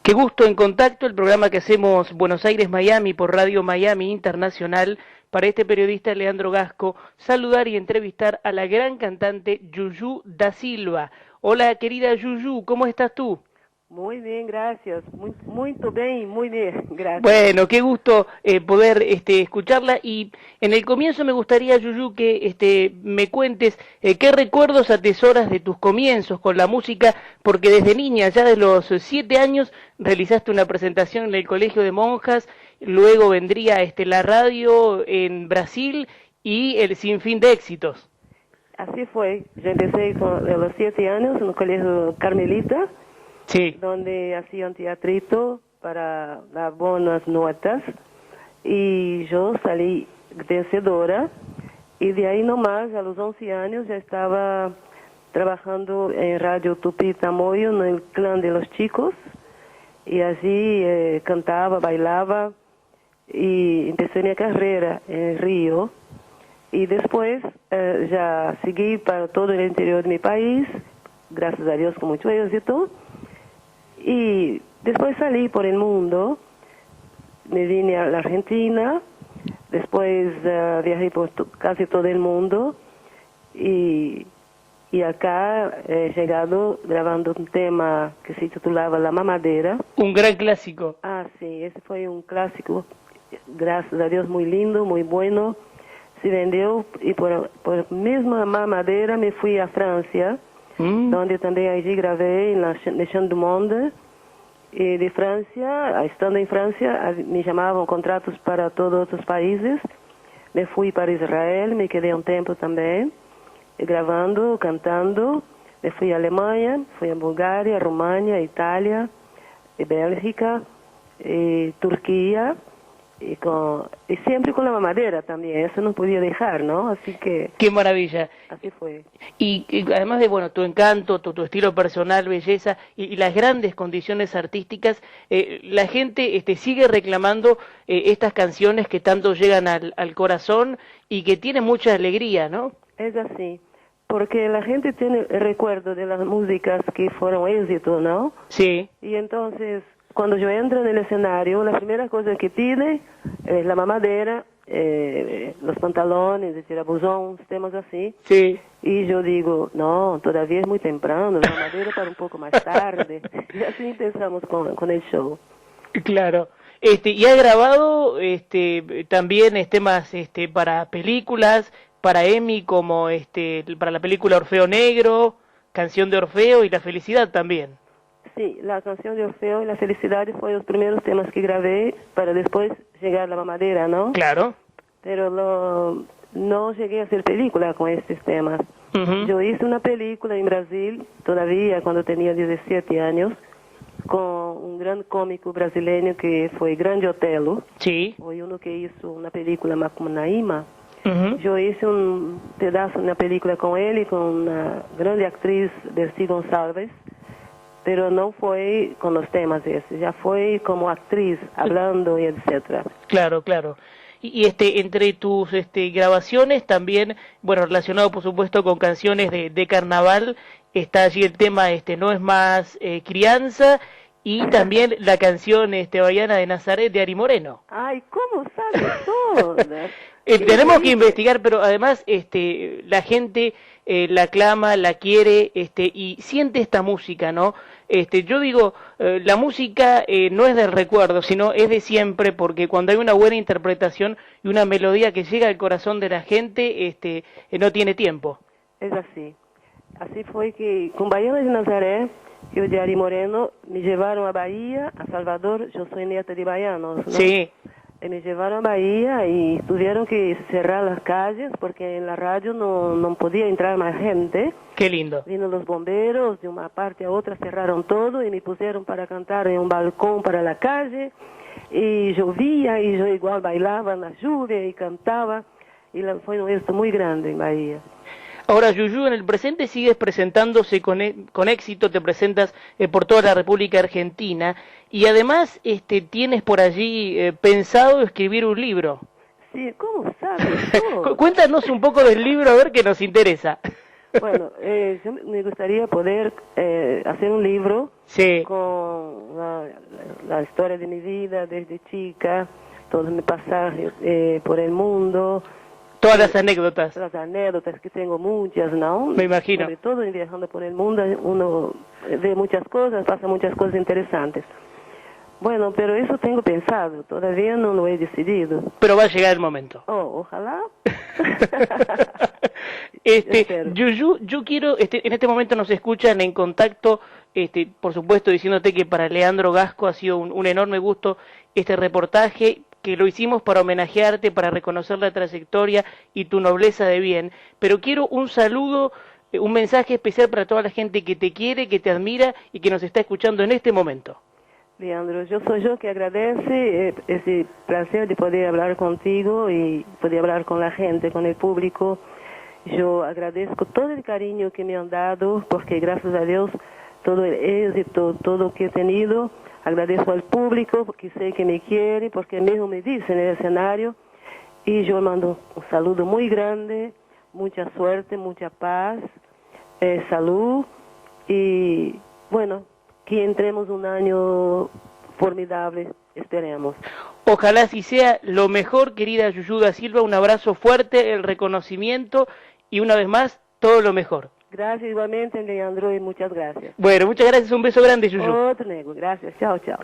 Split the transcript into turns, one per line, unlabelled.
Qué gusto en contacto, el programa que hacemos Buenos Aires-Miami por Radio Miami Internacional. Para este periodista Leandro Gasco, saludar y entrevistar a la gran cantante Yuyu da Silva. Hola querida Yuyu, ¿cómo estás tú?
Muy bien, gracias. Muy bien, muy bien, gracias.
Bueno, qué gusto poder escucharla y en el comienzo me gustaría, Yuyu, que me cuentes qué recuerdos atesoras de tus comienzos con la música, porque desde niña, ya de los 7 años, realizaste una presentación en el Colegio de Monjas, luego vendría la radio en Brasil y el Sinfín de Éxitos.
Así fue. Yo empecé a los 7 años en el Colegio Carmelita,
Sí.
donde hacían teatrito para dar buenas notas y yo salí vencedora y de ahí nomás, a los 11 años, ya estaba trabajando en Radio Tupi Tamoyo, en el clan de los chicos, y allí cantaba, bailaba y empecé mi carrera en Río y después ya seguí para todo el interior de mi país, gracias a Dios con mucho éxito. Y después salí por el mundo, me vine a la Argentina, después viajé por casi todo el mundo y acá he llegado grabando un tema que se titulaba La Mamadera.
Un gran clásico.
Ah, sí, ese fue un clásico, gracias a Dios, muy lindo, muy bueno. Se vendió y por misma Mamadera me fui a Francia, donde también allí grabé en la Chambre du Monde. Y de Francia, estando en Francia, me llamaban contratos para todos otros países. Me fui para Israel, me quedé un tiempo también, grabando, cantando. Me fui a Alemania, fui a Bulgaria, Rumania, Italia, Bélgica, Turquía. Y siempre con la mamadera también, eso no podía dejar, ¿no? Así que...
¡Qué maravilla!
Así fue.
Y además de, bueno, tu encanto, tu estilo personal, belleza y las grandes condiciones artísticas, la gente sigue reclamando estas canciones que tanto llegan al corazón y que tienen mucha alegría, ¿no?
Es así, porque la gente tiene el recuerdo de las músicas que fueron éxito, ¿no?
Sí.
Y entonces... Cuando yo entro en el escenario, la primera cosa que pide es la mamadera, los pantalones, el tirabuzón, temas así.
Sí.
Y yo digo, no, todavía es muy temprano, la mamadera para un poco más tarde. Y así empezamos con el show.
Claro. Y ha grabado también temas para películas, para Emmy, como para la película Orfeo Negro, Canción de Orfeo y La Felicidad también.
Sí, la canción de Orfeo y la felicidad fue los primeros temas que grabé para después llegar a la mamadera, ¿no?
Claro.
Pero no llegué a hacer película con estos temas. Yo hice una película en Brasil, todavía cuando tenía 17 años, con un gran cómico brasileño que fue Grande Otelo.
Sí.
Fue uno que hizo una película Macunaíma. Yo hice un pedazo de una película con él y con una grande actriz, Dercy Gonçalves. Pero no fue con los temas esos, ya fue como actriz, hablando y etcétera.
Claro, claro. Y entre tus grabaciones también, bueno, relacionado por supuesto con canciones de carnaval, está allí el tema No es más crianza y también la canción Bahiana de Nazaret de Ari Moreno.
Ay, ¿cómo sabes todo?
Tenemos que investigar, pero además la gente la aclama, la quiere y siente esta música, ¿no? Yo digo, la música no es del recuerdo, sino es de siempre, porque cuando hay una buena interpretación y una melodía que llega al corazón de la gente, no tiene tiempo.
Es así. Así fue que con Bahiana de Nazaret, yo de Ari Moreno, me llevaron a Bahía, a Salvador, yo soy nieta de bahianos, ¿no?
Sí.
Me llevaron a Bahía y tuvieron que cerrar las calles porque en la radio no podía entrar más gente.
Qué lindo.
Vino los bomberos, de una parte a otra cerraron todo y me pusieron para cantar en un balcón para la calle. Y llovía y yo igual bailaba en la lluvia y cantaba. Y fue un éxito muy grande en Bahía.
Ahora, Yuyu, en el presente sigues presentándose con éxito, te presentas por toda la República Argentina y además tienes por allí pensado escribir un libro.
Sí, ¿cómo sabes todo?
Cuéntanos un poco del libro, a ver qué nos interesa.
Bueno, yo me gustaría poder hacer un libro
Sí,
con la historia de mi vida desde chica, todo mi pasaje por el mundo,
todas las anécdotas,
las anécdotas que tengo muchas, ¿no?
me imagino.
Sobre todo en viajando por el mundo uno ve muchas cosas, pasa muchas cosas interesantes. Bueno, pero eso tengo pensado, todavía no lo he decidido.
Pero va a llegar el momento.
Oh, ojalá. Espero.
Yuyu, yo quiero, en este momento nos escuchan en contacto, por supuesto diciéndote que para Leandro Gasco ha sido un enorme gusto este reportaje, que lo hicimos para homenajearte, para reconocer la trayectoria y tu nobleza de bien, pero quiero un saludo, un mensaje especial para toda la gente que te quiere, que te admira y que nos está escuchando en este momento.
Leandro, yo soy yo que agradece ese placer de poder hablar contigo y poder hablar con la gente, con el público. Yo agradezco todo el cariño que me han dado, porque gracias a Dios todo el éxito, todo lo que he tenido, agradezco al público, porque sé que me quiere, porque mismo me dice en el escenario, y yo mando un saludo muy grande, mucha suerte, mucha paz, salud, y bueno, que entremos un año formidable, esperemos.
Ojalá así sea. Lo mejor, querida Yuyu da Silva, un abrazo fuerte, el reconocimiento y una vez más, todo lo mejor.
Gracias igualmente, Leandro, y muchas gracias.
Bueno, muchas gracias, un beso grande, Yuyu.
Otro nego, gracias, chao, chao.